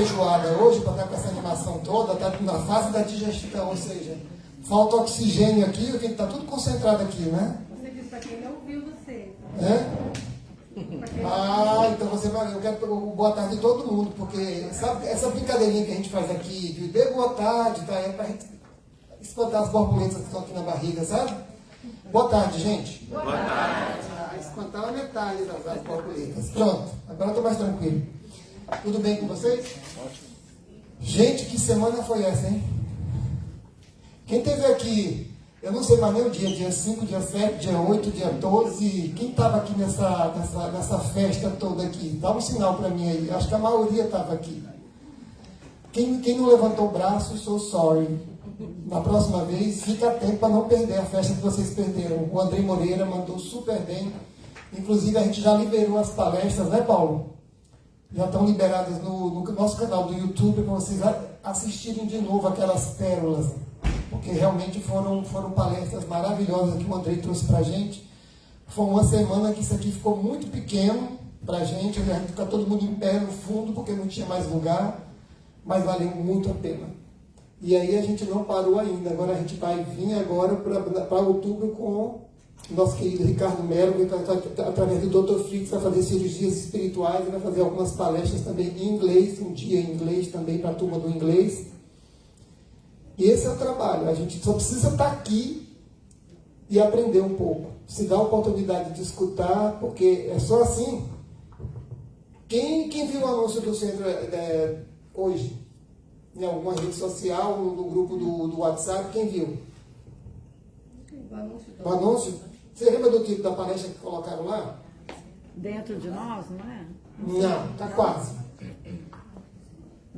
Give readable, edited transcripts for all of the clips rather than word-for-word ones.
feijoada hoje, para estar com essa animação toda, está na fase da digestão, ou seja, falta oxigênio aqui, porque está tudo concentrado aqui, né? Você disse para quem não viu você. Então você vai, eu quero boa tarde de todo mundo, porque sabe essa brincadeirinha que a gente faz aqui, de dê boa tarde, tá? É para a gente espantar as borboletas que estão aqui na barriga, sabe? Boa tarde, gente. Boa tarde. Espantar a metade das borboletas. Pronto, agora eu estou mais tranquilo. Tudo bem com vocês? Ótimo. Gente, que semana foi essa, hein? Quem teve aqui, eu não sei mais nem o dia 5, dia 7, dia 8, dia 12, quem estava aqui nessa festa toda aqui? Dá um sinal para mim aí, acho que a maioria estava aqui. Quem não levantou o braço, sou sorry. Na próxima vez, fica atento para não perder a festa que vocês perderam. O André Moreira mandou super bem. Inclusive, a gente já liberou as palestras, né, Paulo? Já estão liberadas no nosso canal do YouTube para vocês assistirem de novo aquelas pérolas. Porque realmente foram palestras maravilhosas que o André trouxe para a gente. Foi uma semana que isso aqui ficou muito pequeno para a gente ficar todo mundo em pé no fundo, porque não tinha mais lugar. Mas valeu muito a pena. E aí a gente não parou ainda. Agora a gente vai vir agora para outubro com o nosso querido Ricardo Melo, que através do Dr. Fritz vai fazer cirurgias espirituais e vai fazer algumas palestras também em inglês, um dia em inglês também para a turma do inglês. E esse é o trabalho. A gente só precisa estar aqui e aprender um pouco. Se dá a oportunidade de escutar, porque é só assim. Quem viu o anúncio do centro hoje? Em alguma rede social, no grupo do WhatsApp, quem viu? O anúncio? Você lembra do tipo da palestra que colocaram lá? Dentro de nós, não é? Não, tá quase.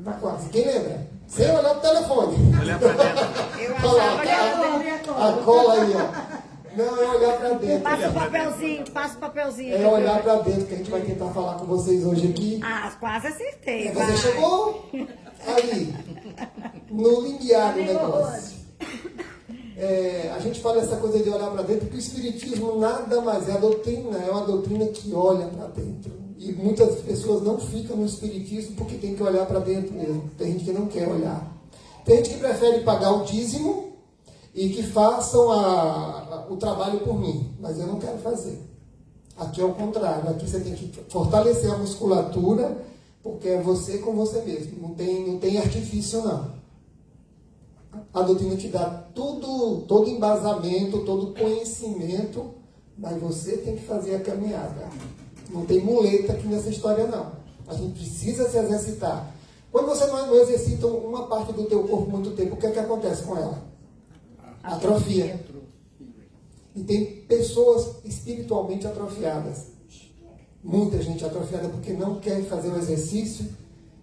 Tá quase. Quem lembra? Sem olhar pro telefone. Olhar pra dentro. Eu Olha lá, a cola aí, ó. Não, é olhar para dentro. Passa o papelzinho. É olhar para dentro que a gente vai tentar falar com vocês hoje aqui. Ah, quase acertei. Você chegou ali, no limiar do negócio. A gente fala essa coisa de olhar para dentro, porque o Espiritismo nada mais é uma doutrina que olha para dentro. E muitas pessoas não ficam no Espiritismo porque tem que olhar para dentro mesmo. Tem gente que não quer olhar. Tem gente que prefere pagar o dízimo e que façam o trabalho por mim, mas eu não quero fazer. Aqui é o contrário, aqui você tem que fortalecer a musculatura, porque é você com você mesmo, não tem artifício não. A doutrina te dá todo embasamento, todo conhecimento, mas você tem que fazer a caminhada. Não tem muleta aqui nessa história não. A gente precisa se exercitar. Quando você não exercita uma parte do teu corpo muito tempo, o que é que acontece com ela? Atrofia. E tem pessoas espiritualmente atrofiadas. Muita gente atrofiada porque não quer fazer o exercício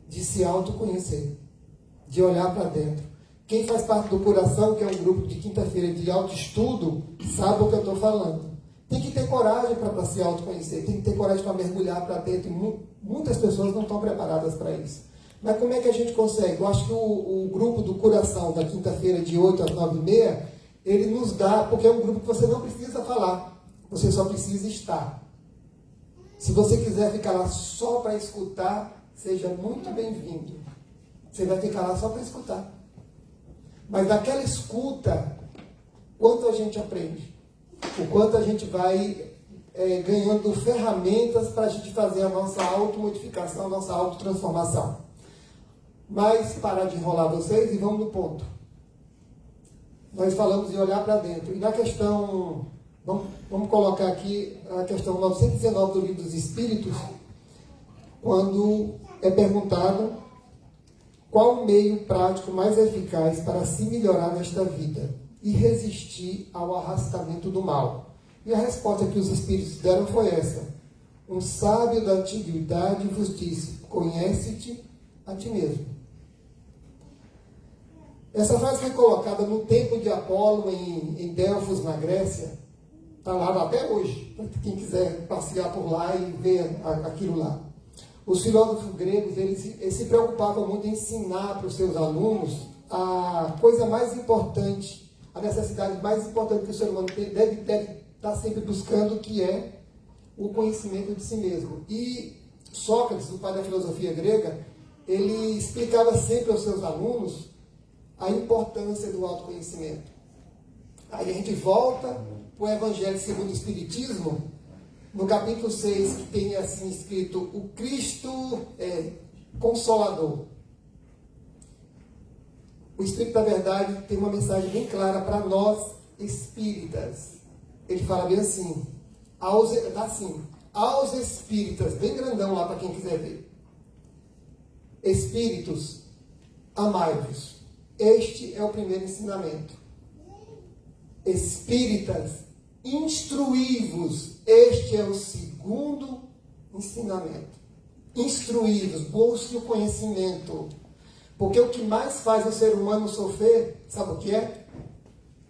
de se autoconhecer, de olhar para dentro. Quem faz parte do Curação, que é um grupo de quinta-feira de autoestudo, sabe o que eu estou falando. Tem que ter coragem para se autoconhecer, tem que ter coragem para mergulhar para dentro. Muitas pessoas não estão preparadas para isso. Mas como é que a gente consegue? Eu acho que o grupo do Curação, da quinta-feira, de 8 às 9h30, ele nos dá, porque é um grupo que você não precisa falar, você só precisa estar. Se você quiser ficar lá só para escutar, seja muito bem-vindo. Você vai ficar lá só para escutar. Mas daquela escuta, quanto a gente aprende? O quanto a gente vai ganhando ferramentas para a gente fazer a nossa automodificação, a nossa autotransformação. Mas parar de enrolar vocês e vamos no ponto. Nós falamos de olhar para dentro. E na questão, vamos colocar aqui a questão 919 do Livro dos Espíritos, quando é perguntado qual o meio prático mais eficaz para se melhorar nesta vida e resistir ao arrastamento do mal. E a resposta que os Espíritos deram foi essa. Um sábio da antiguidade vos disse, conhece-te a ti mesmo. Essa frase foi colocada no templo de Apolo, em Delfos, na Grécia. Está lá até hoje, para quem quiser passear por lá e ver aquilo lá. Os filósofos gregos, eles se preocupavam muito em ensinar para os seus alunos a coisa mais importante, a necessidade mais importante que o ser humano deve estar sempre buscando, que é o conhecimento de si mesmo. E Sócrates, o pai da filosofia grega, ele explicava sempre aos seus alunos a importância do autoconhecimento. Aí a gente volta para o Evangelho segundo o Espiritismo, no capítulo 6, que tem assim escrito: o Cristo é Consolador. O Espírito da Verdade tem uma mensagem bem clara para nós espíritas. Ele fala bem assim, aos espíritas, bem grandão lá para quem quiser ver: espíritos, amai-vos. Este é o primeiro ensinamento. Espíritas, instruí-vos. Este é o segundo ensinamento. Instruí-vos, busque o conhecimento. Porque o que mais faz o ser humano sofrer, sabe o que é?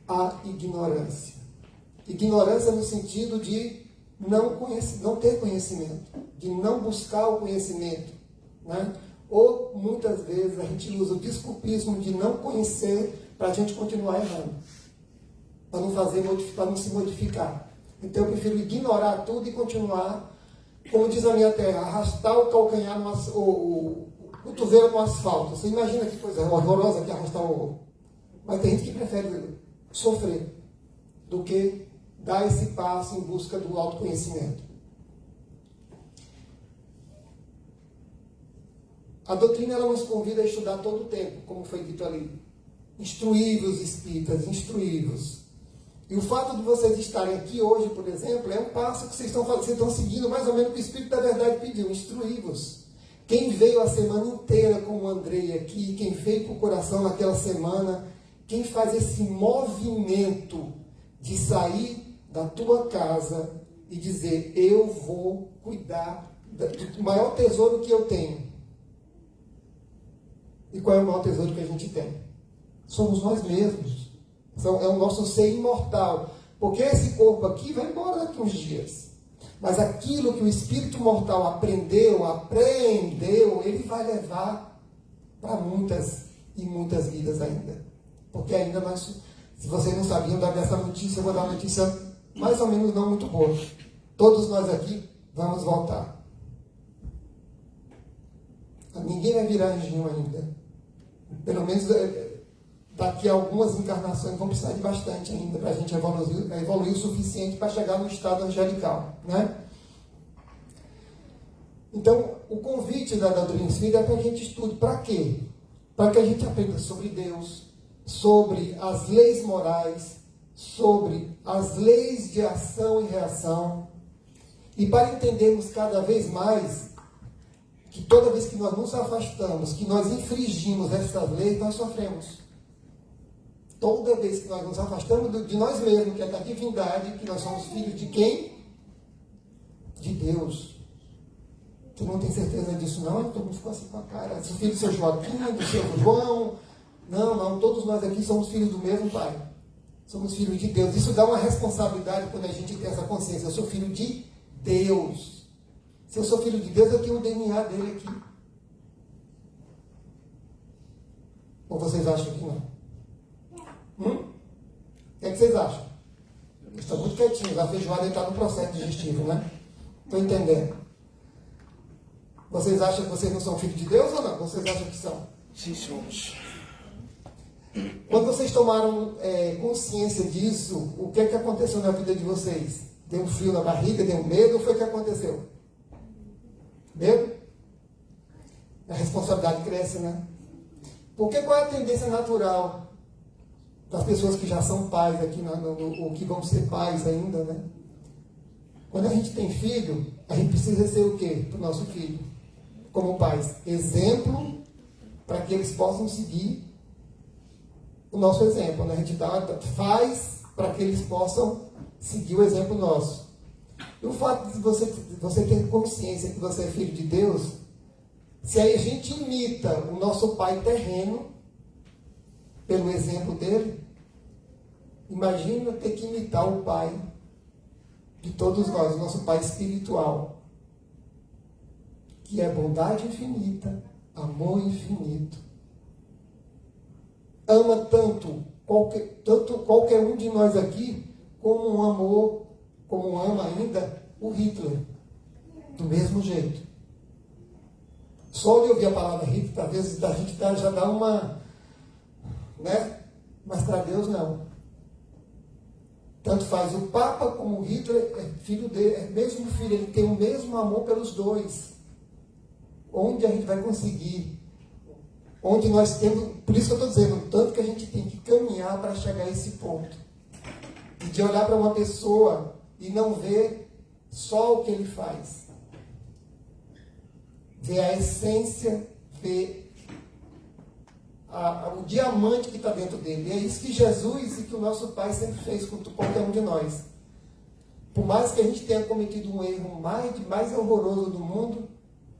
A ignorância. Ignorância no sentido de não ter conhecimento, de não buscar o conhecimento, né? Ou muitas vezes a gente usa o desculpismo de não conhecer para a gente continuar errando, para não se modificar. Então eu prefiro ignorar tudo e continuar, como diz a minha terra, arrastar o calcanhar, o cotovelo no asfalto. Você imagina que coisa horrorosa que é arrastar o... Mas tem gente que prefere sofrer do que dar esse passo em busca do autoconhecimento. A doutrina ela nos convida a estudar todo o tempo, como foi dito ali. Instruí-vos, espíritas, instruí-vos. E o fato de vocês estarem aqui hoje, por exemplo, é um passo que vocês estão seguindo mais ou menos o que o Espírito da Verdade pediu: instruí-vos. Quem veio a semana inteira com o Andrei aqui, quem veio para o coração naquela semana, quem faz esse movimento de sair da tua casa e dizer: eu vou cuidar do maior tesouro que eu tenho. E qual é o maior tesouro que a gente tem? Somos nós mesmos. É o nosso ser imortal. Porque esse corpo aqui vai embora daqui uns dias. Mas aquilo que o espírito mortal apreendeu, ele vai levar para muitas e muitas vidas ainda. Porque ainda nós, se vocês não sabiam dar dessa notícia, eu vou dar uma notícia mais ou menos não muito boa. Todos nós aqui vamos voltar. Ninguém vai virar anjinho ainda. Pelo menos daqui a algumas encarnações vão precisar de bastante ainda para a gente evoluir o suficiente para chegar no estado angelical, né? Então, o convite da doutrina espírita é para que a gente estude. Para quê? Para que a gente aprenda sobre Deus, sobre as leis morais, sobre as leis de ação e reação, e para entendermos cada vez mais que toda vez que nós nos afastamos, que nós infringimos essas leis, nós sofremos. Toda vez que nós nos afastamos de nós mesmos, que é da divindade, que nós somos filhos de quem? De Deus. Tu não tem certeza disso, não? Todo mundo ficou assim com a cara. Sou filho do seu Joaquim, do seu João. Não, todos nós aqui somos filhos do mesmo Pai. Somos filhos de Deus. Isso dá uma responsabilidade quando a gente tem essa consciência. Eu sou filho de Deus. Se eu sou filho de Deus, eu tenho o DNA dele aqui. Ou vocês acham que não? O que é que vocês acham? Eles estão muito quietinhos. A feijoada está no processo digestivo, né? Estou entendendo. Vocês acham que vocês não são filhos de Deus ou não? Vocês acham que são? Sim, somos. Quando vocês tomaram consciência disso, o que é que aconteceu na vida de vocês? Deu um frio na barriga, deu medo, ou foi o que aconteceu? Medo? A responsabilidade cresce, né? Porque qual é a tendência natural das pessoas que já são pais aqui, ou que vão ser pais ainda, né? Quando a gente tem filho, a gente precisa ser o quê para o nosso filho? Como pais, exemplo para que eles possam seguir o nosso exemplo, né? A gente faz para que eles possam seguir o exemplo nosso. E o fato de você ter consciência que você é filho de Deus, se aí a gente imita o nosso pai terreno, pelo exemplo dele, imagina ter que imitar o pai de todos nós, o nosso pai espiritual, que é bondade infinita, amor infinito. Ama tanto qualquer um de nós aqui, como ama ainda o Hitler, do mesmo jeito. Só de ouvir a palavra Hitler, às vezes a gente já dá uma, né? Mas para Deus não. Tanto faz o Papa como o Hitler, é filho dele, é mesmo filho, ele tem o mesmo amor pelos dois. Onde a gente vai conseguir? Onde nós temos, por isso que eu estou dizendo, tanto que a gente tem que caminhar para chegar a esse ponto. E de olhar para uma pessoa e não ver só o que ele faz. Ver a essência, ver o diamante que está dentro dele. E é isso que Jesus e que o nosso Pai sempre fez com qualquer um de nós. Por mais que a gente tenha cometido um erro mais horroroso do mundo,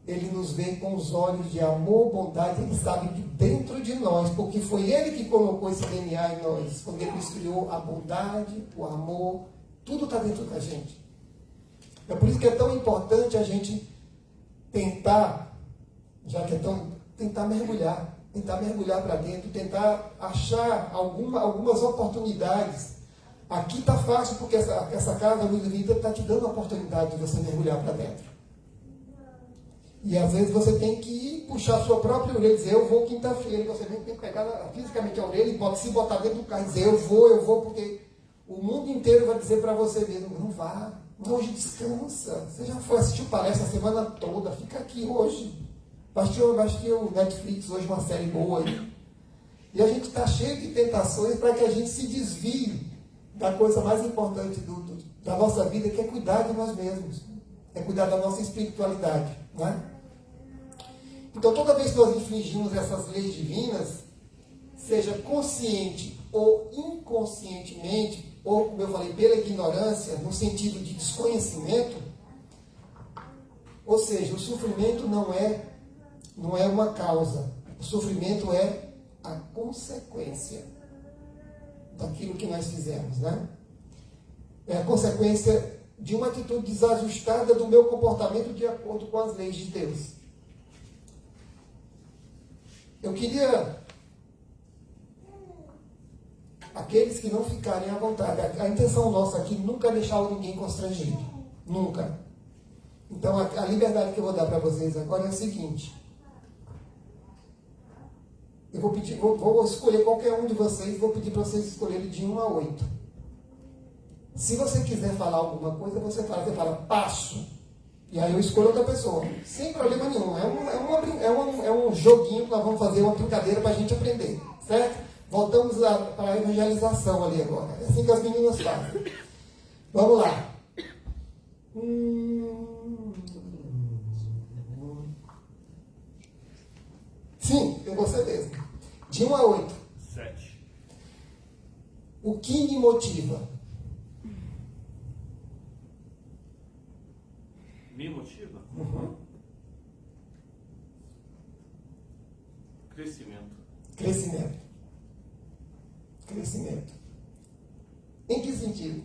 Ele nos vê com os olhos de amor, bondade. Ele sabe que dentro de nós, porque foi Ele que colocou esse DNA em nós, quando Ele nos criou, a bondade, o amor, tudo está dentro da gente. É por isso que é tão importante a gente tentar, já que é tão, tentar mergulhar para dentro, tentar achar algumas oportunidades. Aqui está fácil, porque essa casa, Luz e Vida, está te dando a oportunidade de você mergulhar para dentro. E às vezes você tem que ir puxar a sua própria orelha e dizer, eu vou quinta-feira, e você tem que pegar fisicamente a orelha e se botar dentro do carro e dizer, eu vou, porque o mundo inteiro vai dizer para você mesmo, não vá, hoje descansa. Você já foi assistir palestra a semana toda, fica aqui hoje. Vai assistir o Netflix hoje, uma série boa aí. E a gente está cheio de tentações para que a gente se desvie da coisa mais importante da nossa vida, que é cuidar de nós mesmos. É cuidar da nossa espiritualidade. Não é? Então, toda vez que nós infringimos essas leis divinas, seja consciente ou inconscientemente, ou, como eu falei, pela ignorância, no sentido de desconhecimento, ou seja, o sofrimento não é uma causa. O sofrimento é a consequência daquilo que nós fizemos, né? É a consequência de uma atitude desajustada do meu comportamento de acordo com as leis de Deus. Eu queria aqueles que não ficarem à vontade. A intenção nossa aqui nunca é deixar ninguém constrangido. Nunca. Então a liberdade que eu vou dar para vocês agora é o seguinte. Eu vou escolher qualquer um de vocês, vou pedir para vocês escolherem de 1 a 8. Se você quiser falar alguma coisa, você fala, passo. E aí eu escolho outra pessoa. Sem problema nenhum. É um joguinho que nós vamos fazer, uma brincadeira para a gente aprender. Certo? Voltamos para a evangelização ali agora. É assim que as meninas fazem. Vamos lá. Sim, é você mesmo. De 1 a 8. 7. O que me motiva? Me motiva? Crescimento. Crescimento. Em que sentido?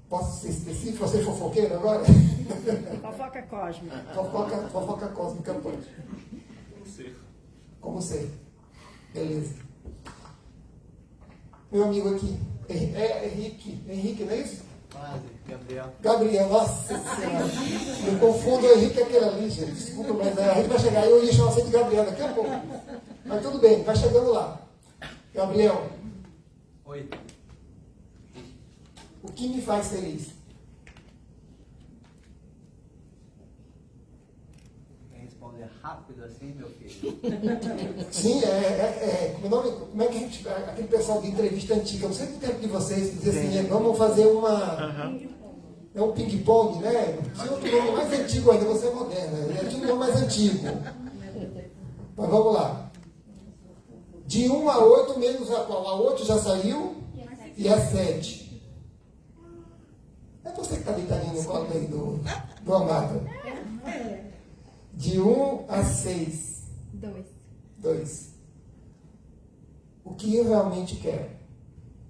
Posso ser específico? Você é fofoqueiro agora? Fofoca cósmica. Fofoca cósmica pode. Como ser? Beleza. Meu amigo aqui, Henrique, não é isso? Quase, Gabriel. Gabriel, nossa senhora. Eu confundo o Henrique com aquele ali, gente. Desculpa, mas a gente vai chegar. Eu ia chamar você de Gabriel daqui a pouco. Mas tudo bem, vai chegando lá. Gabriel. Oi. O que me faz feliz? Responder rápido assim, meu filho. Sim, como é que a gente, aquele pessoal de entrevista antiga, não sei do tempo de vocês, que dizia assim, vamos fazer é um ping-pong, né? Tinha outro nome mais antigo ainda, você é moderna, tinha um nome mais antigo. Mas vamos lá. De 1 a 8, menos a qual? A 8 já saiu e a 7. É você que está deitadinho no colo aí do amado. De 1 a 6. 2. O que eu realmente quero?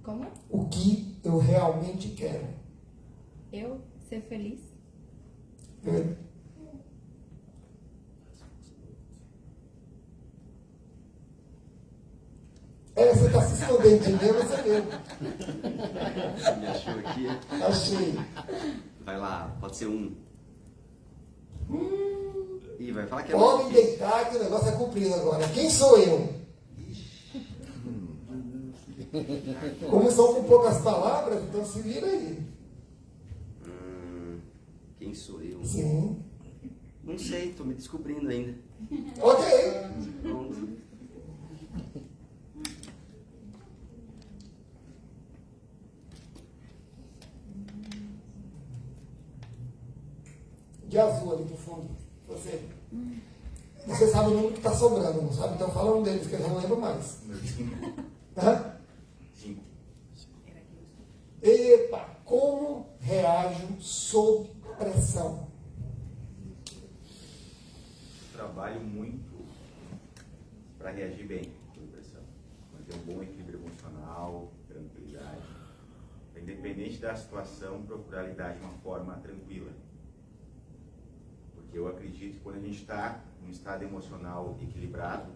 Como? O que eu realmente quero? Eu ser feliz. Você está se escondendo de mim, você mesmo. Me achou aqui? Achei. Vai lá, pode ser 1. Ih, vai falar que é Podem muito difícil. deitar que o negócio é cumprido agora. Quem sou eu? Como são com poucas palavras, então se vira aí. Quem sou eu? Sim. Não sei, tô me descobrindo ainda. Ok. Pronto. De azul ali pro fundo. Você. Você sabe o número que está sobrando, não sabe? Então fala um deles que eu já não lembro mais. Hã? 5. Epa, como reajo sob pressão? Trabalho muito para reagir bem sob pressão. Manter um bom equilíbrio emocional, tranquilidade. Independente da situação, procurar lidar de uma forma tranquila. Porque eu acredito que quando a gente está em um estado emocional equilibrado,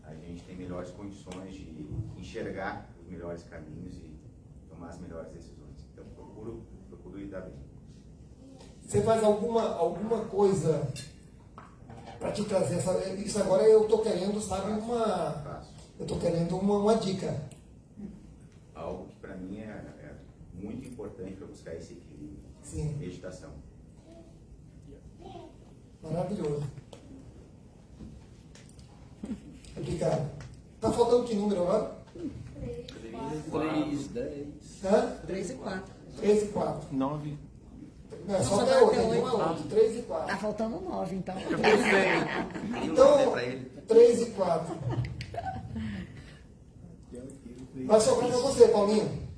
a gente tem melhores condições de enxergar os melhores caminhos e tomar as melhores decisões. Então, procuro lidar bem. Você faz alguma coisa para te trazer essa... Isso agora eu estou querendo, sabe, Faço. eu estou querendo uma dica. Algo que para mim é muito importante para buscar esse equilíbrio. Sim. Meditação. Maravilhoso. Obrigado. Tá faltando que número agora? 3, 10. Hã? 3 e 4. 3 e 4. 9. Não, é só Só até dá 8. até Tem oito. uma 8. 3 e 4. Tá faltando 9, então. Tem um Então, nome pra ele. 3 e 4. Vai sobrar para você, Paulinho.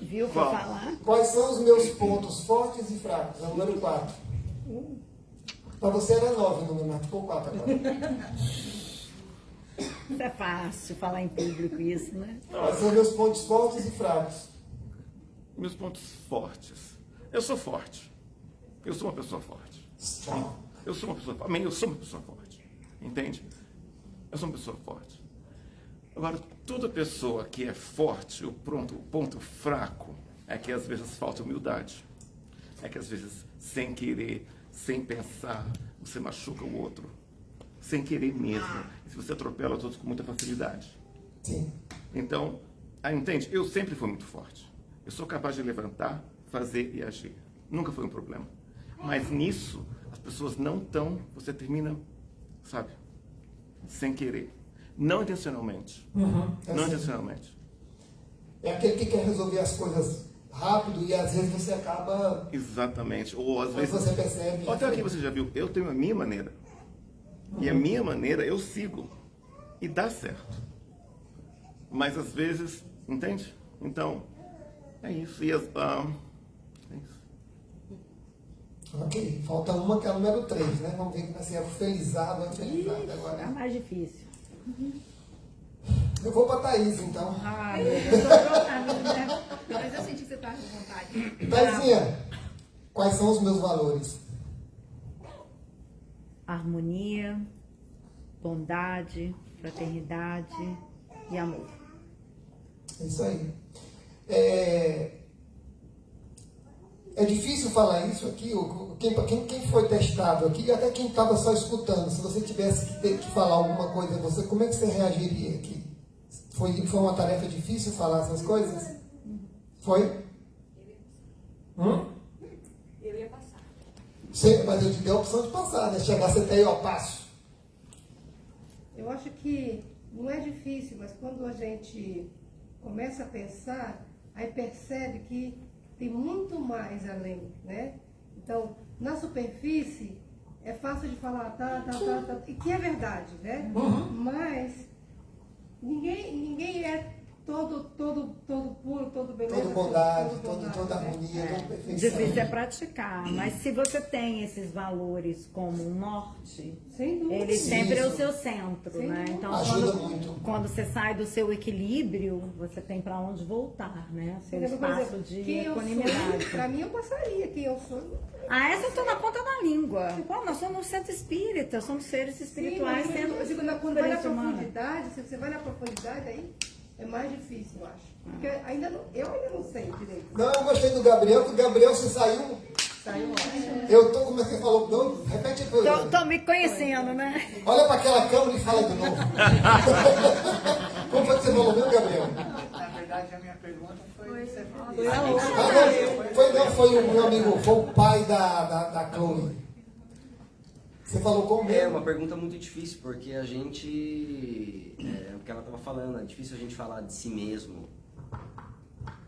Viu o que eu falar? Quais são os meus pontos fortes e fracos? É o número 4. Para você era 9 o número, mas ficou 4 agora. Isso é fácil falar em público isso, né? Quais são meus pontos fortes e fracos? Meus pontos fortes. Eu sou forte. Eu sou uma pessoa forte. Strong. Eu sou uma pessoa forte. Amém? Eu sou uma pessoa forte. Entende? Eu sou uma pessoa forte. Agora, toda pessoa que é forte, o ponto fraco, é que às vezes falta humildade. É que às vezes, sem querer, sem pensar, você machuca o outro. Sem querer mesmo. E se você atropela todos com muita facilidade. Sim. Então, entende? Eu sempre fui muito forte. Eu sou capaz de levantar, fazer e agir. Nunca foi um problema. Mas nisso, as pessoas não estão... Você termina, sabe? Sem querer. Não intencionalmente. Não assim. intencionalmente. É aquele que quer resolver as coisas rápido e às vezes você acaba... Exatamente. Ou às Quando vezes... você percebe... Ou até aqui você já viu, eu tenho a minha maneira. E a minha maneira eu sigo. E dá certo. Mas às vezes, entende? Então, é isso. E é isso. Ok, falta uma que é o número 3, né? Vamos ver que vai ser felizado É agora. mais difícil. Eu vou para Thaís, então. Ah, meu Deus, eu tô pronta, né? Mas eu senti que você tá com vontade. Thaisinha, quais são os meus valores? Harmonia, bondade, fraternidade e amor. É isso aí. É difícil falar isso aqui, quem foi testado aqui, e até quem estava só escutando, se você tivesse que falar alguma coisa, como é que você reagiria aqui? Foi uma tarefa difícil falar essas coisas? Foi? Eu ia passar. Sim, mas eu te dei a opção de passar, né? Chegasse até aí, ó, passo. Eu acho que não é difícil, mas quando a gente começa a pensar, aí percebe que tem muito mais além, né? Então, na superfície, é fácil de falar, tá, e que é verdade, né? Mas ninguém é todo puro, todo beleza. Todo bondade, todo toda né? harmonia, toda perfeição. Difícil é praticar, mas se você tem esses valores como um norte, Sem dúvida. ele sempre é o Isso. seu centro, Sem né? dúvida. Então, Ajuda muito. quando você sai do seu equilíbrio, você tem para onde voltar, né? Seu Por espaço exemplo, de quem eu sou, equanimidade. pra mim, eu passaria. Quem eu sou... Ah, essa eu tô na ponta da língua. Pô, nós somos um centro espírita, somos seres espirituais Sim, sendo mas eu digo, quando vai na experiência humana. profundidade, se você vai na profundidade, aí é mais difícil, eu acho. Porque eu ainda não sei direito. Não, eu gostei do Gabriel, que o Gabriel se saiu Saiu ótimo. Eu tô, como é que você falou? Não, repete aí. Tô me conhecendo, né? Olha para aquela câmera e fala de novo. Como foi que você falou, meu Gabriel? Na verdade, a minha pergunta foi ser feliz. Foi o meu amigo, foi o pai da Chloe. Você falou como É mesmo? uma pergunta muito difícil, porque a gente, o que ela estava falando, é difícil a gente falar de si mesmo.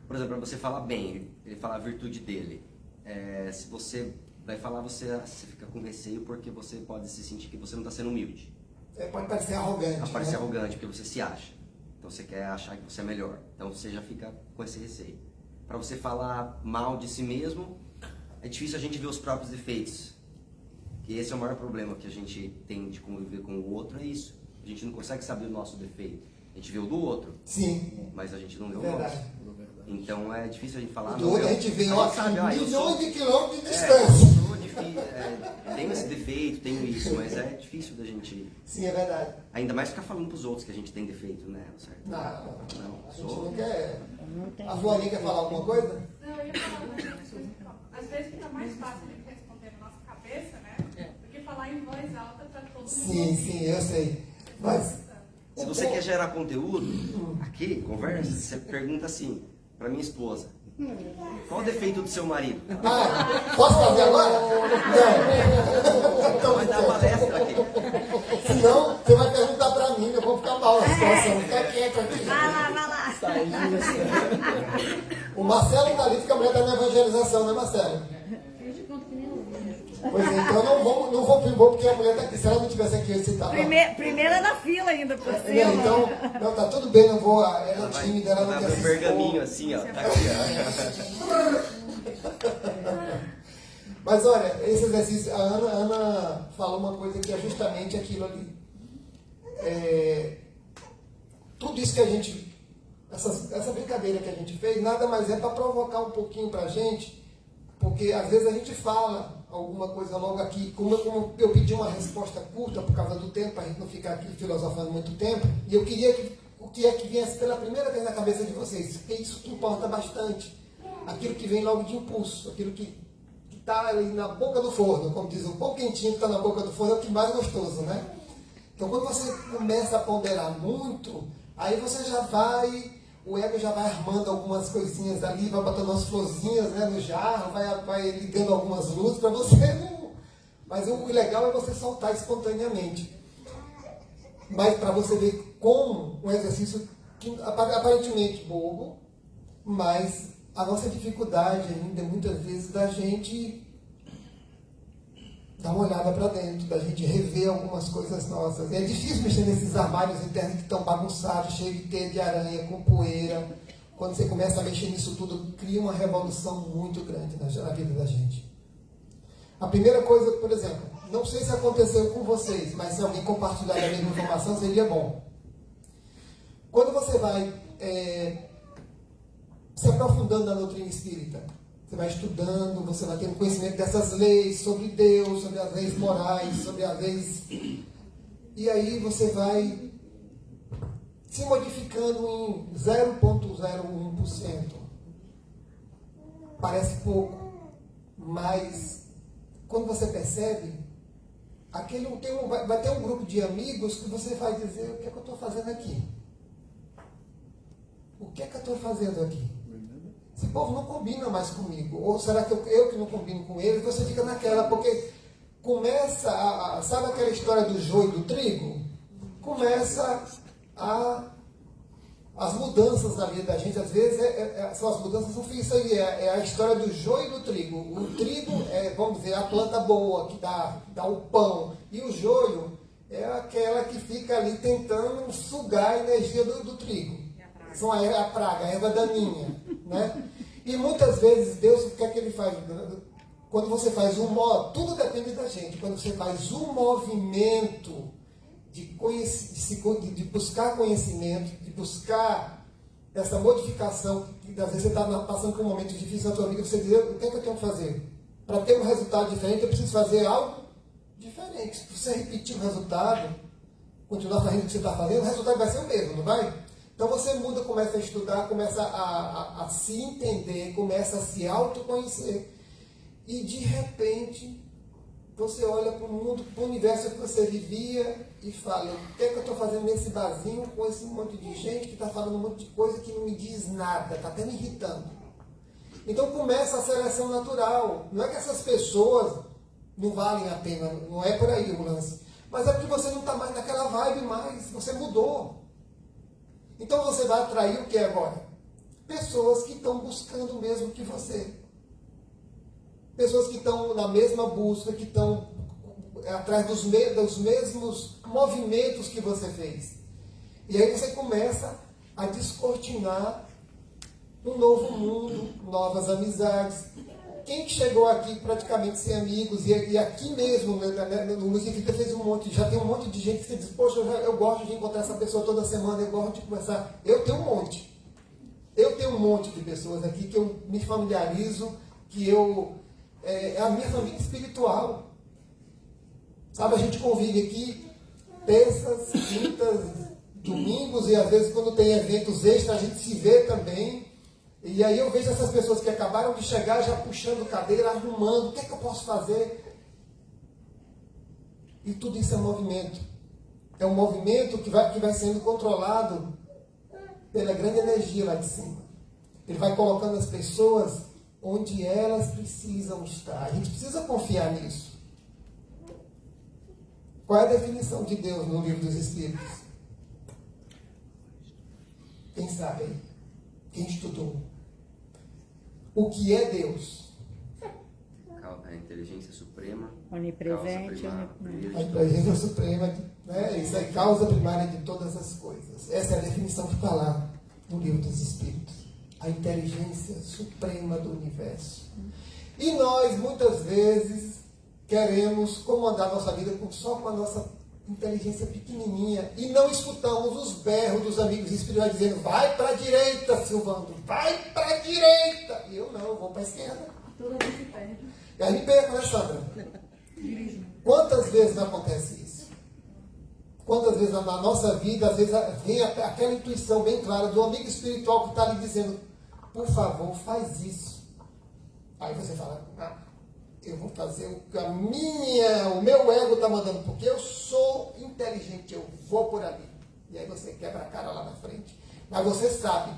Por exemplo, para você falar bem, ele falar a virtude dele. Se você vai falar, você fica com receio porque você pode se sentir que você não está sendo humilde. Pode parecer arrogante. Parecer né? arrogante, porque você se acha. Então você quer achar que você é melhor. Então você já fica com esse receio. Para você falar mal de si mesmo, é difícil a gente ver os próprios defeitos. Que esse é o maior problema que a gente tem de conviver com o outro, é isso. A gente não consegue saber o nosso defeito. A gente vê o do outro, Sim, mas a gente não vê o verdade. nosso. Então é difícil a gente falar. Do outro a gente vê ó, sabe, eu milhões sou- de quilômetros de eu distância. sou difícil, tenho esse defeito, tenho isso, mas é difícil da gente. Sim, é verdade. Ainda mais ficar falando pros outros que a gente tem defeito, né? Certo? Não, Não, a gente sou. não quer. A Florinha quer falar alguma coisa? Não, eu ia falar uma coisa. Às vezes fica mais fácil a gente responder na nossa cabeça, né? Do que falar em voz alta para todo mundo. Sim, eu sei. Mas. Se você quer gerar conteúdo, aqui, conversa, você pergunta assim, pra minha esposa. Qual o defeito do seu marido? Ah, posso fazer agora? Não. Então, Vai dar palestra aqui. senão, você vai perguntar pra mim, eu vou ficar mal na situação. Fica quieto aqui. Vai lá. O Marcelo tá ali, fica a mulher da minha evangelização, né, Marcelo? Pois é, então não vou porque a mulher tá aqui. Se ela não tivesse aqui, eu ia citar. Primeira na fila ainda por cima. Então, não, tá tudo bem, não vou. Ela é tímida, ela não Vai quer abrir se um pergaminho expor. assim, ó. Tá aqui, Mas olha, esse exercício, a Ana falou uma coisa que é justamente aquilo ali. Tudo isso que a gente, essa brincadeira que a gente fez, nada mais é para provocar um pouquinho para a gente, porque às vezes a gente fala alguma coisa logo aqui, como eu pedi uma resposta curta por causa do tempo, para a gente não ficar aqui filosofando muito tempo, e eu queria que o que é que viesse pela primeira vez na cabeça de vocês, porque isso que importa bastante, aquilo que vem logo de impulso, aquilo que está ali na boca do forno, como diz, o pão quentinho que está na boca do forno é o que mais gostoso, né? Então quando você começa a ponderar muito, aí você já vai, o ego já vai armando algumas coisinhas ali, vai botando umas florzinhas, né, no jarro, vai ligando algumas luzes para você não... Mas o legal é você soltar espontaneamente. Mas para você ver como um exercício que aparentemente bobo, mas a nossa dificuldade ainda muitas vezes da gente dar uma olhada para dentro, da gente rever algumas coisas nossas. É difícil mexer nesses armários internos que estão bagunçados, cheios de teia de aranha, com poeira. Quando você começa a mexer nisso tudo, cria uma revolução muito grande na vida da gente. A primeira coisa, por exemplo, não sei se aconteceu com vocês, mas se alguém compartilhar a mesma informação, seria bom. Quando você vai se aprofundando na doutrina espírita, você vai estudando, você vai tendo conhecimento dessas leis, sobre Deus, sobre as leis morais, sobre as leis... E aí você vai se modificando em 0,01%. Parece pouco, mas quando você percebe, vai ter um grupo de amigos que você vai dizer, o que é que eu estou fazendo aqui? O que é que eu estou fazendo aqui? Esse povo não combina mais comigo. Ou será que eu que não combino com eles? Você fica naquela, porque começa sabe aquela história do joio e do trigo? Começa as mudanças na vida da gente. Às vezes são as mudanças, não fica isso aí, é a história do joio e do trigo. O trigo é, vamos dizer, a planta boa, que dá o pão. E o joio é aquela que fica ali tentando sugar a energia do trigo. São a praga, a erva daninha, né? E muitas vezes Deus, o que é que ele faz? Quando você faz tudo depende da gente. Quando você faz um movimento de buscar conhecimento, de buscar essa modificação, que às vezes você está passando por um momento difícil na sua vida, você diz, o que é que eu tenho que fazer? Para ter um resultado diferente, eu preciso fazer algo diferente. Se você repetir o resultado, continuar fazendo o que você está fazendo, o resultado vai ser o mesmo, não vai? Então você muda, começa a estudar, começa a se entender, começa a se autoconhecer. e de repente você olha para o mundo, para o universo que você vivia e fala, o que é que eu estou fazendo nesse barzinho com esse monte de gente que está falando um monte de coisa que não me diz nada, está até me irritando. Então começa a seleção natural. Não é que essas pessoas não valem a pena, não é por aí o lance. Mas é porque você não está mais naquela vibe mais, você mudou. Então você vai atrair o que agora? Pessoas que estão buscando o mesmo que você. Pessoas que estão na mesma busca, que estão atrás dos mesmos movimentos que você fez. E aí você começa a descortinar um novo mundo, novas amizades. Quem que chegou aqui praticamente sem amigos, e aqui mesmo, no Luz Infinita fez um monte, já tem um monte de gente que você diz, poxa, eu gosto de encontrar essa pessoa toda semana, eu gosto de conversar. Eu tenho um monte. Eu tenho um monte de pessoas aqui que eu me familiarizo, que é a minha família espiritual. Sabe, a gente convive aqui terças, quintas, domingos, e às vezes quando tem eventos extras a gente se vê também. E aí eu vejo essas pessoas que acabaram de chegar já puxando cadeira, arrumando, o que é que eu posso fazer? E tudo isso é movimento. É um movimento que vai sendo controlado pela grande energia lá de cima. Ele vai colocando as pessoas onde elas precisam estar. A gente precisa confiar nisso. Qual é a definição de Deus no Livro dos Espíritos? Quem sabe aí? Quem estudou? O que é Deus? A inteligência suprema. Onipresente. A inteligência suprema, né? Isso é causa primária de todas as coisas. Essa é a definição que está lá no Livro dos Espíritos. A inteligência suprema do universo. E nós, muitas vezes, queremos comandar nossa vida só com a nossa inteligência pequenininha e não escutamos os berros dos amigos espirituais dizendo, vai para a direita, Silvandro, vai para a direita. E eu não, eu vou para a esquerda. Toda vez se perde. E aí me perco, né, Sandra? Quantas vezes acontece isso? Quantas vezes na nossa vida, às vezes vem aquela intuição bem clara do amigo espiritual que está ali dizendo, por favor, faz isso. Aí você fala, eu vou fazer o que o meu ego está mandando, porque eu sou inteligente, eu vou por ali. E aí você quebra a cara lá na frente. Mas você sabe,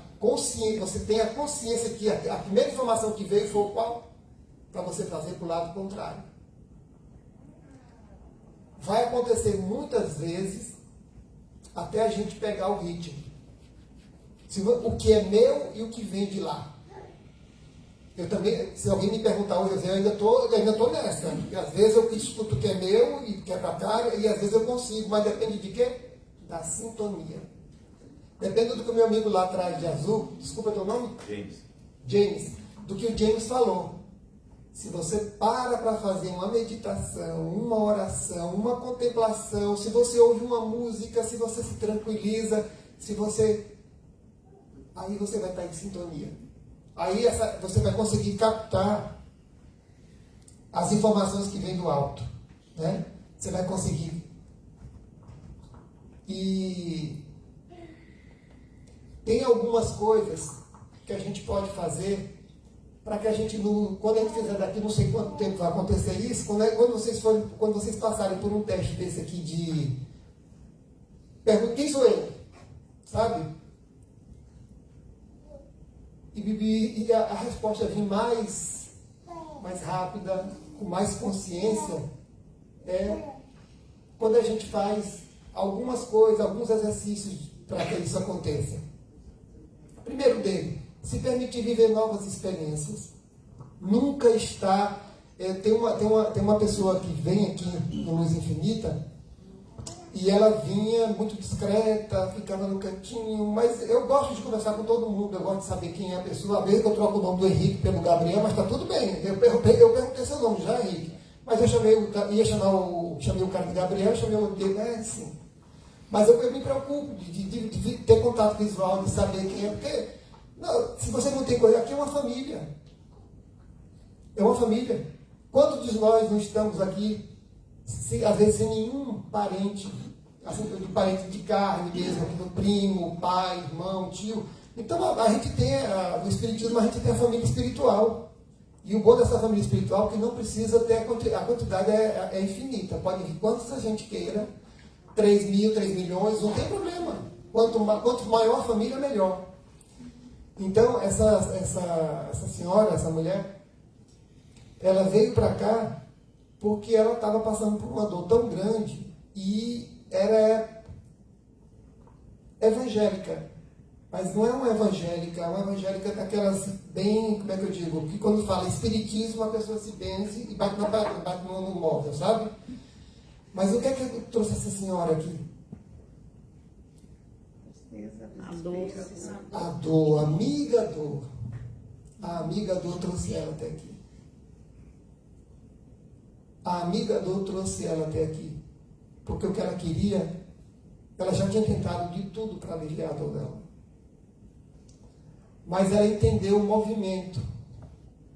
você tem a consciência que a primeira informação que veio foi qual? Para você fazer para o lado contrário. Vai acontecer muitas vezes até a gente pegar o ritmo. O que é meu e o que vem de lá. Eu também, se alguém me perguntar hoje, eu ainda estou nessa. Porque às vezes eu escuto o que é meu e quebra a cara, e às vezes eu consigo, mas depende de quê? Da sintonia. Depende do que o meu amigo lá atrás de azul, desculpa teu nome? James. Do que o James falou. Se você para fazer uma meditação, uma oração, uma contemplação, se você ouve uma música, se você se tranquiliza, aí você vai estar em sintonia. Aí você vai conseguir captar as informações que vêm do alto. Né? Você vai conseguir. E tem algumas coisas que a gente pode fazer para que a gente, quando a gente fizer daqui, não sei quanto tempo vai acontecer isso, quando vocês passarem por um teste desse aqui de pergunta, quem sou eu? Sabe? E a resposta vir mais rápida, com mais consciência, quando a gente faz algumas coisas, alguns exercícios para que isso aconteça. Primeiro dele, se permitir viver novas experiências. Nunca está... Tem uma pessoa que vem aqui no Luz Infinita, e ela vinha muito discreta, ficava no cantinho, mas eu gosto de conversar com todo mundo, eu gosto de saber quem é a pessoa. Às vezes eu troco o nome do Henrique pelo Gabriel, mas está tudo bem. Eu perguntei seu nome já, Henrique. Mas eu chamei o cara de Gabriel, eu chamei o dele, sim. Mas eu me preocupo de ter contato visual, de saber quem é, porque se você não tem coisa, aqui é uma família. É uma família. Quantos de nós não estamos aqui, às vezes sem nenhum parente, assim, de parente de carne mesmo, do primo, pai, irmão, tio. Então a gente tem, no Espiritismo, a gente tem a família espiritual. E o bom dessa família espiritual é que não precisa ter a quantidade é infinita. Pode vir quantos a gente queira, 3 mil, 3 milhões, não tem problema. Quanto maior a família, melhor. Então, essa senhora, essa mulher, ela veio para cá porque ela estava passando por uma dor tão grande e era evangélica. Mas não é uma evangélica daquelas bem, como é que eu digo, que quando fala espiritismo a pessoa se benze e bate no móvel, sabe? Mas o que é que trouxe essa senhora aqui? A dor, amiga dor. A amiga dor trouxe ela até aqui. A amiga dor trouxe ela até aqui. Porque o que ela queria, ela já tinha tentado de tudo para aliviar a dor dela. Mas ela entendeu o movimento.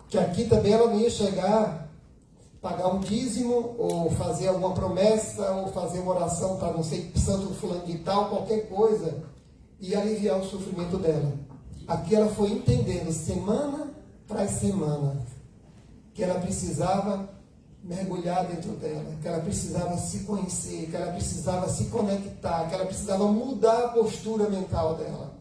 Que aqui também ela não ia chegar, pagar um dízimo, ou fazer alguma promessa, ou fazer uma oração para não sei, santo fulano de tal, qualquer coisa, e aliviar o sofrimento dela. Aqui ela foi entendendo, semana para semana, que ela precisava mergulhar dentro dela, que ela precisava se conhecer, que ela precisava se conectar, que ela precisava mudar a postura mental dela.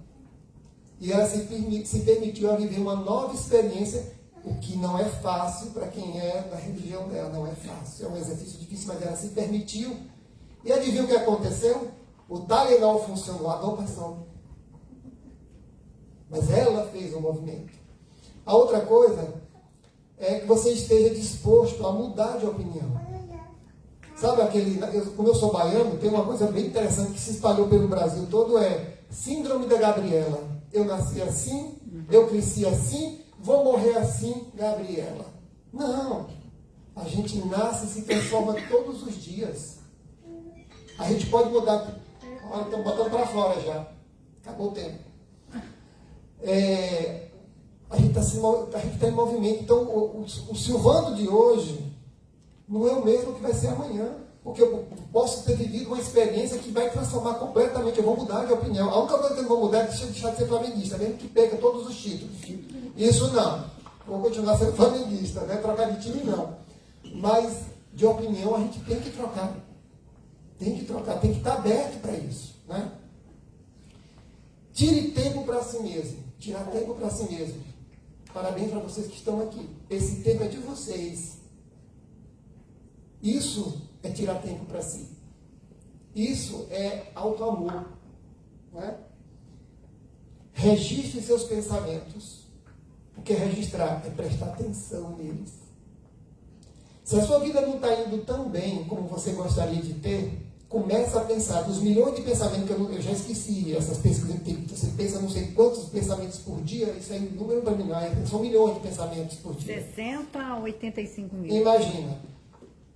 E ela se permitiu a viver uma nova experiência, o que não é fácil para quem é da religião dela, não é fácil, é um exercício difícil, mas ela se permitiu. E adivinha o que aconteceu? O Tylenol funcionou, a dor passou. Mas ela fez o movimento. A outra coisa é que você esteja disposto a mudar de opinião. Sabe como eu sou baiano, tem uma coisa bem interessante que se espalhou pelo Brasil todo, é síndrome da Gabriela. Eu nasci assim, eu cresci assim, vou morrer assim, Gabriela. Não. A gente nasce e se transforma todos os dias. A gente pode mudar. Olha, estão botando para fora já. Acabou o tempo. A gente está em movimento. Então, o Silvano de hoje não é o mesmo que vai ser amanhã. Porque eu posso ter vivido uma experiência que vai transformar completamente. Eu vou mudar de opinião. A única coisa que eu não vou mudar é deixar de ser flamenguista, mesmo que perca todos os títulos. Isso não. Vou continuar sendo flamenguista, né? Trocar de time não. Mas de opinião a gente tem que trocar. Tem que trocar, tem que estar aberto para isso, né? Tire tempo para si mesmo. Tirar tempo para si mesmo. Parabéns para vocês que estão aqui. Esse tempo é de vocês. Isso é tirar tempo para si. Isso é auto-amor. Né? Registre seus pensamentos. Porque registrar é prestar atenção neles. Se a sua vida não está indo tão bem como você gostaria de ter, começa a pensar dos milhões de pensamentos que eu já esqueci, essas pesquisas que você pensa não sei quantos pensamentos por dia, isso aí número para mim não, são milhões de pensamentos por dia. 60 a 85 mil. Imagina,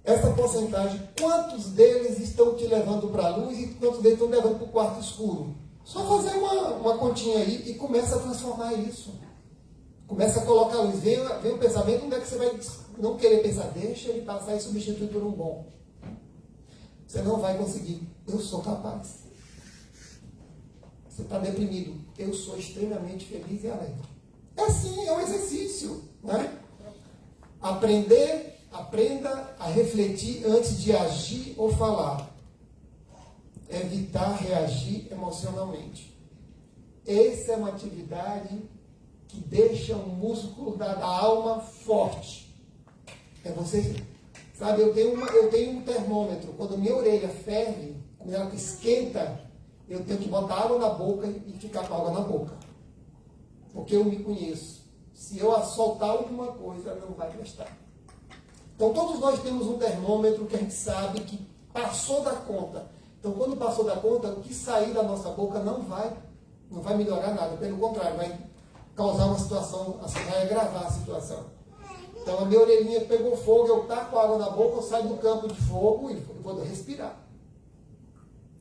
essa porcentagem, quantos deles estão te levando para a luz e quantos deles estão levando para o quarto escuro? Só fazer uma continha aí e começa a transformar isso. Começa a colocar a luz. Vem o pensamento, onde é que você vai não querer pensar? Deixa ele passar e substituir por um bom. Você não vai conseguir. Eu sou capaz. Você está deprimido. Eu sou extremamente feliz e alegre. É assim, é um exercício. Né? Aprenda a refletir antes de agir ou falar. Evitar reagir emocionalmente. Essa é uma atividade que deixa o músculo da alma forte. É você... Sabe, eu tenho um termômetro. Quando minha orelha ferve, quando ela esquenta, eu tenho que botar água na boca e ficar com água na boca. Porque eu me conheço. Se eu soltar alguma coisa, não vai prestar. Então, todos nós temos um termômetro que a gente sabe que passou da conta. Então, quando passou da conta, o que sair da nossa boca não vai melhorar nada. Pelo contrário, vai causar uma situação, vai agravar a situação. Então, a minha orelhinha pegou fogo, eu taco água na boca, eu saio do campo de fogo e vou respirar.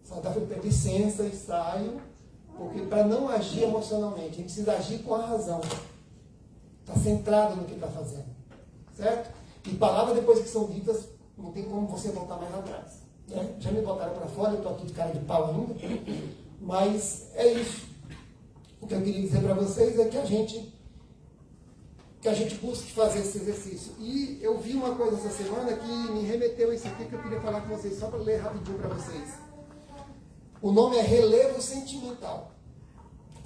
Só dá para ter licença e saio, porque para não agir emocionalmente, a gente precisa agir com a razão. Está centrado no que está fazendo. Certo? E palavras, depois que são ditas, não tem como você voltar mais atrás. Né? Já me botaram para fora, eu estou aqui de cara de pau ainda. Mas é isso. O que eu queria dizer para vocês é que a gente que a gente busque fazer esse exercício. E eu vi uma coisa essa semana que me remeteu a isso aqui que eu queria falar com vocês, só para ler rapidinho para vocês. O nome é relevo sentimental.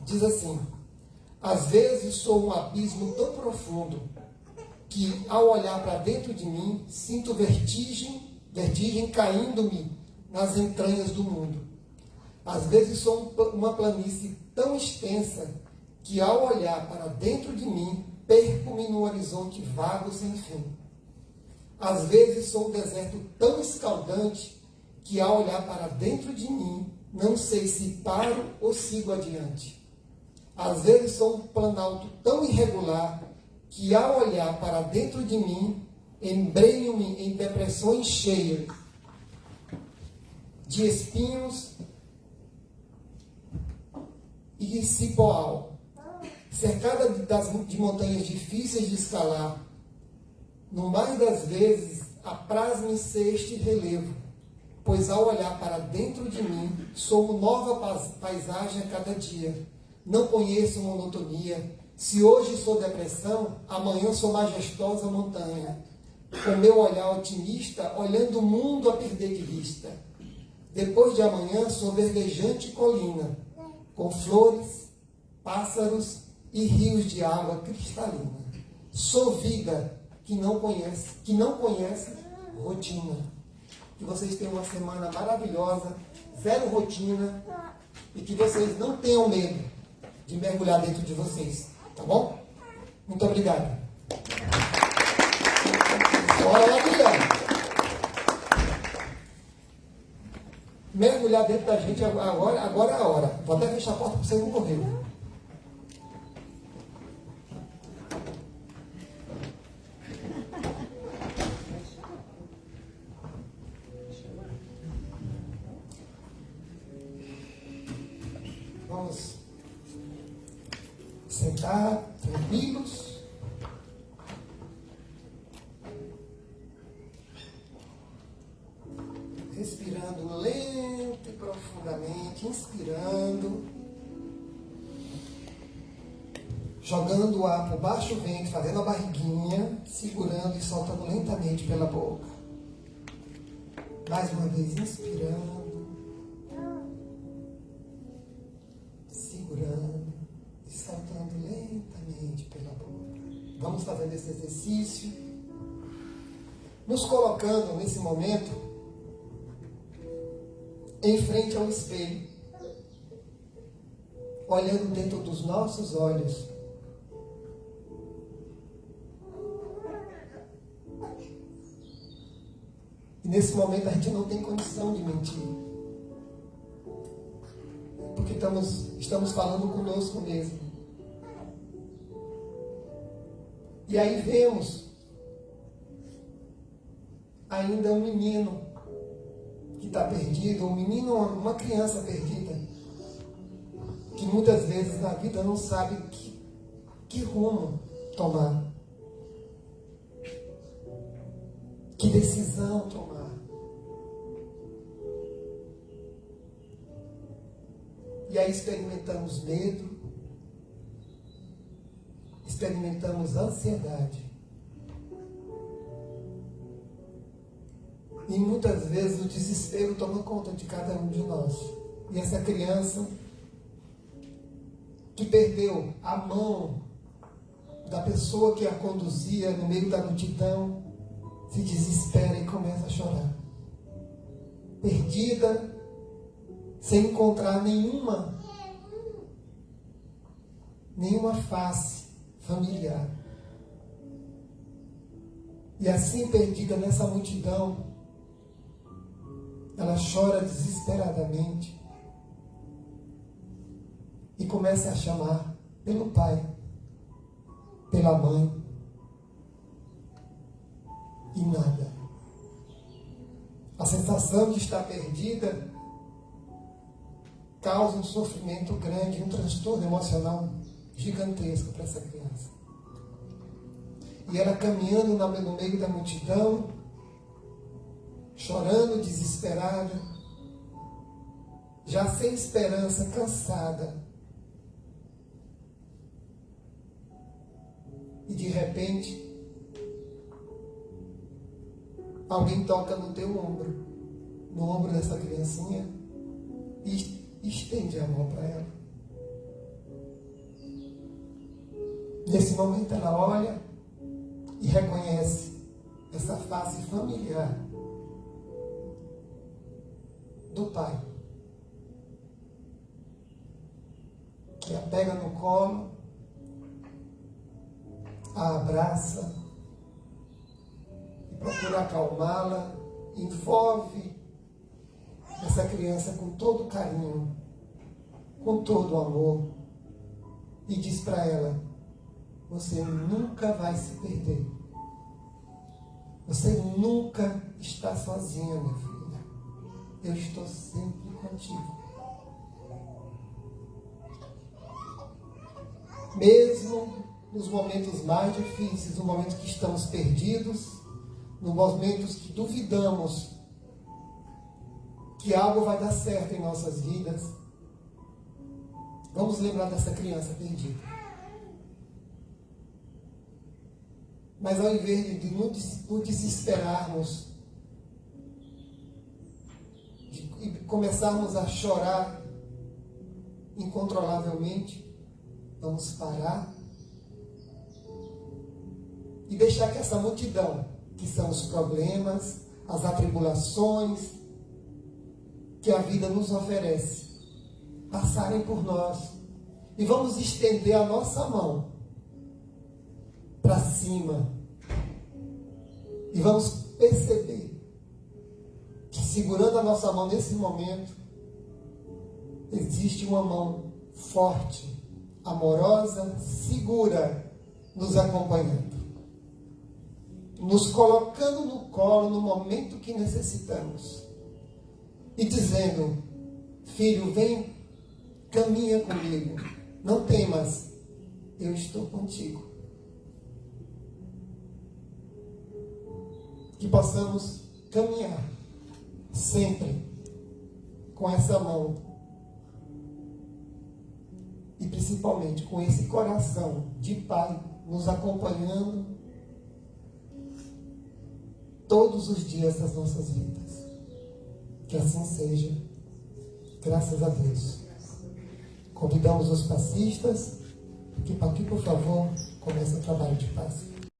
Diz assim: às vezes sou um abismo tão profundo que, ao olhar para dentro de mim, sinto vertigem caindo-me nas entranhas do mundo. Às vezes sou uma planície tão extensa que, ao olhar para dentro de mim, perco-me no horizonte vago sem fim. Às vezes sou um deserto tão escaldante que, ao olhar para dentro de mim, não sei se paro ou sigo adiante. Às vezes sou um planalto tão irregular que, ao olhar para dentro de mim, embrenho-me em depressões cheias de espinhos e cipoal, cercada de montanhas difíceis de escalar. No mais das vezes, apraz-me ser este relevo, pois ao olhar para dentro de mim, sou uma nova paisagem a cada dia. Não conheço monotonia. Se hoje sou depressão, amanhã sou majestosa montanha, com meu olhar otimista, olhando o mundo a perder de vista. Depois de amanhã sou verdejante colina, com flores, pássaros e rios de água cristalina. Sou vida que não conhece rotina. Que vocês tenham uma semana maravilhosa, zero rotina, e que vocês não tenham medo de mergulhar dentro de vocês, tá bom? Muito obrigado. Bora lá, Guilherme. Mergulhar dentro da gente agora é a hora. Vou até fechar a porta para vocês não correr. Vamos sentar tranquilos. Respirando lento e profundamente, inspirando, jogando o ar por baixo do ventre, fazendo a barriguinha, segurando e soltando lentamente pela boca. Mais uma vez, inspirando, segurando e soltando lentamente pela boca. Vamos fazendo esse exercício, nos colocando nesse momento em frente ao espelho, olhando dentro dos nossos olhos. E nesse momento a gente não tem condição de mentir, porque estamos falando conosco mesmo. E aí vemos ainda um menino que está perdido, um menino, uma criança perdida, que muitas vezes na vida não sabe que rumo tomar, que decisão tomar. E aí experimentamos medo, experimentamos ansiedade. E muitas vezes o desespero toma conta de cada um de nós. E essa criança que perdeu a mão da pessoa que a conduzia no meio da multidão, se desespera e começa a chorar. Perdida, sem encontrar nenhuma face familiar. E assim, perdida nessa multidão, ela chora desesperadamente e começa a chamar pelo pai, pela mãe, e nada. A sensação de estar perdida causa um sofrimento grande, um transtorno emocional gigantesco para essa criança. E ela caminhando no meio da multidão, chorando, desesperada, já sem esperança, cansada. e de repente alguém toca no teu ombro, no ombro dessa criancinha, e estende a mão para ela. Nesse momento ela olha e reconhece essa face familiar do pai, que a pega no colo, a abraça e procura acalmá-la, envolve essa criança com todo carinho, com todo amor, e diz para ela: você nunca vai se perder. Você nunca está sozinha, minha filha. Eu estou sempre contigo. Mesmo nos momentos mais difíceis, no momento que estamos perdidos, nos momentos que duvidamos que algo vai dar certo em nossas vidas, vamos lembrar dessa criança perdida. Mas ao invés de nos desesperarmos e começarmos a chorar incontrolavelmente, vamos parar e deixar que essa multidão, que são os problemas, as atribulações que a vida nos oferece, passarem por nós. E vamos estender a nossa mão para cima. E vamos perceber que, segurando a nossa mão nesse momento, existe uma mão forte, amorosa, segura, nos acompanhando, nos colocando no colo no momento que necessitamos e dizendo: filho, vem, caminha comigo, não temas, eu estou contigo. Que possamos caminhar sempre com essa mão e principalmente com esse coração de pai nos acompanhando todos os dias das nossas vidas. Que assim seja, graças a Deus. Convidamos os passistas que, por favor, comece o trabalho de paz.